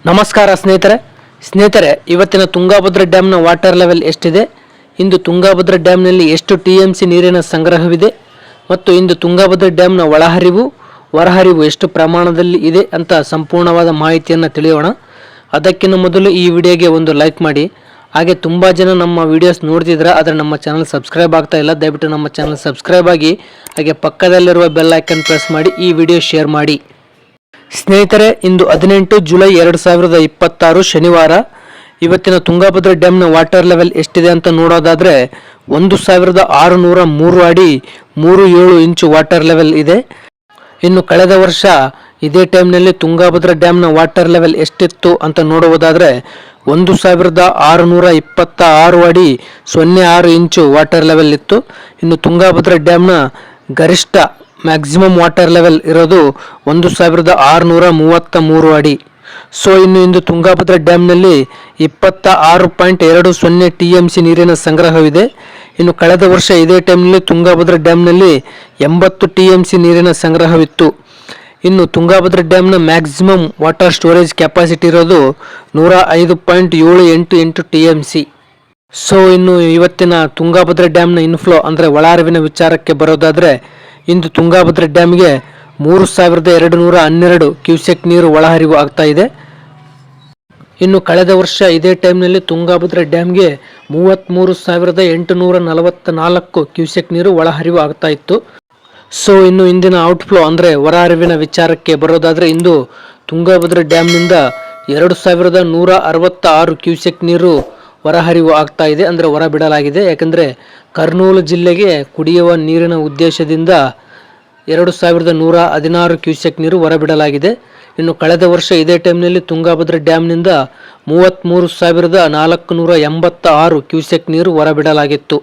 ನಮಸ್ಕಾರ ಸ್ನೇಹಿತರೆ ಇವತ್ತಿನ ತುಂಗಾಭದ್ರಾ ಡ್ಯಾಮ್ನ ವಾಟರ್ ಲೆವೆಲ್ ಎಷ್ಟಿದೆ, ಇಂದು ತುಂಗಾಭದ್ರಾ ಡ್ಯಾಮ್ನಲ್ಲಿ ಎಷ್ಟು TMC ನೀರಿನ ಸಂಗ್ರಹವಿದೆ ಮತ್ತು ಇಂದು ತುಂಗಾಭದ್ರಾ ಡ್ಯಾಮ್ನ ಒಳಹರಿವು ಹೊರಹರಿವು ಎಷ್ಟು ಪ್ರಮಾಣದಲ್ಲಿ ಇದೆ ಅಂತ ಸಂಪೂರ್ಣವಾದ ಮಾಹಿತಿಯನ್ನು ತಿಳಿಯೋಣ. ಅದಕ್ಕಿಂತ ಮೊದಲು ಈ ವಿಡಿಯೋಗೆ ಒಂದು ಲೈಕ್ ಮಾಡಿ. ಹಾಗೆ ತುಂಬ ಜನ ನಮ್ಮ ವಿಡಿಯೋಸ್ ನೋಡ್ತಿದ್ರೆ ಆದರೆ ನಮ್ಮ ಚಾನಲ್ ಸಬ್ಸ್ಕ್ರೈಬ್ ಆಗ್ತಾ ಇಲ್ಲ. ದಯವಿಟ್ಟು ನಮ್ಮ ಚಾನಲ್ ಸಬ್ಸ್ಕ್ರೈಬ್ ಆಗಿ, ಹಾಗೆ ಪಕ್ಕದಲ್ಲಿರುವ ಬೆಲ್ ಐಕನ್ ಪ್ರೆಸ್ ಮಾಡಿ ಈ ವಿಡಿಯೋ ಶೇರ್ ಮಾಡಿ. ಸ್ನೇಹಿತರೆ, ಇಂದು 18 ಜುಲೈ 2026 ಶನಿವಾರ. ಇವತ್ತಿನ ತುಂಗಾಭದ್ರಾ ಡ್ಯಾಮ್ನ ವಾಟರ್ ಲೆವೆಲ್ ಎಷ್ಟಿದೆ ಅಂತ ನೋಡೋದಾದರೆ 1603 ಅಡಿ 37 ಇಂಚು ವಾಟರ್ ಲೆವೆಲ್ ಇದೆ. ಇನ್ನು ಕಳೆದ ವರ್ಷ ಇದೇ ಟೈಮ್ನಲ್ಲಿ ತುಂಗಾಭದ್ರಾ ಡ್ಯಾಮ್ನ ವಾಟರ್ ಲೆವೆಲ್ ಎಷ್ಟಿತ್ತು ಅಂತ ನೋಡುವುದಾದರೆ 1626 ಅಡಿ 06 ಇಂಚು ವಾಟರ್ ಲೆವೆಲ್ ಇತ್ತು. ಇನ್ನು ತುಂಗಾಭದ್ರಾ ಡ್ಯಾಮ್ನ ಗರಿಷ್ಠ ಮ್ಯಾಕ್ಸಿಮಮ್ ವಾಟರ್ ಲೆವೆಲ್ ಇರೋದು 1633 ಅಡಿ. ಸೊ ಇಂದು ತುಂಗಾಭದ್ರಾ ಡ್ಯಾಮ್ನಲ್ಲಿ 26.20 TMC ನೀರಿನ ಸಂಗ್ರಹವಿದೆ. ಇನ್ನು ಕಳೆದ ವರ್ಷ ಇದೇ ಟೈಮ್ನಲ್ಲಿ ತುಂಗಾಭದ್ರಾ ಡ್ಯಾಮ್ನಲ್ಲಿ 80 TMC ನೀರಿನ ಸಂಗ್ರಹವಿತ್ತು. ಇನ್ನು ತುಂಗಾಭದ್ರಾ ಡ್ಯಾಮ್ನ ಮ್ಯಾಕ್ಸಿಮಮ್ ವಾಟರ್ ಸ್ಟೋರೇಜ್ ಕೆಪಾಸಿಟಿ ಇರೋದು 105.78 TMC. ಸೊ ಇನ್ನು ಇವತ್ತಿನ ತುಂಗಾಭದ್ರಾ ಡ್ಯಾಮ್ನ ಇನ್ಫ್ಲೋ ಅಂದರೆ ಒಳಹರಿವಿನ ವಿಚಾರಕ್ಕೆ ಬರೋದಾದರೆ, ಇಂದು ತುಂಗಾಭದ್ರಾ ಡ್ಯಾಮ್ಗೆ 3212 ಕ್ಯೂಸೆಕ್ ನೀರು ಒಳಹರಿವು ಆಗ್ತಾ ಇದೆ. ಇನ್ನು ಕಳೆದ ವರ್ಷ ಇದೇ ಟೈಮ್ನಲ್ಲಿ ತುಂಗಾಭದ್ರಾ ಡ್ಯಾಮ್ಗೆ 33,844 ಕ್ಯೂಸೆಕ್ ನೀರು ಒಳಹರಿವು ಆಗ್ತಾ ಇತ್ತು. ಸೊ ಇನ್ನು ಇಂದಿನ ಔಟ್ಫ್ಲೋ ಅಂದರೆ ಹೊರಹರಿವಿನ ವಿಚಾರಕ್ಕೆ ಬರೋದಾದರೆ, ಇಂದು ತುಂಗಾಭದ್ರಾ ಡ್ಯಾಮ್ನಿಂದ 2166 ಕ್ಯೂಸೆಕ್ ನೀರು ಹೊರಹರಿವು ಆಗ್ತಾ ಇದೆ, ಅಂದರೆ ಹೊರಬಿಡಲಾಗಿದೆ. ಯಾಕಂದರೆ ಕರ್ನೂಲು ಜಿಲ್ಲೆಗೆ ಕುಡಿಯುವ ನೀರಿನ ಉದ್ದೇಶದಿಂದ 2116 ಕ್ಯೂಸೆಕ್ ನೀರು ಹೊರಬಿಡಲಾಗಿದೆ. ಇನ್ನು ಕಳೆದ ವರ್ಷ ಇದೇ ಟೈಮ್ನಲ್ಲಿ ತುಂಗಾಭದ್ರಾ ಡ್ಯಾಮ್ನಿಂದ 33,486 ಕ್ಯೂಸೆಕ್ ನೀರು ಹೊರಬಿಡಲಾಗಿತ್ತು.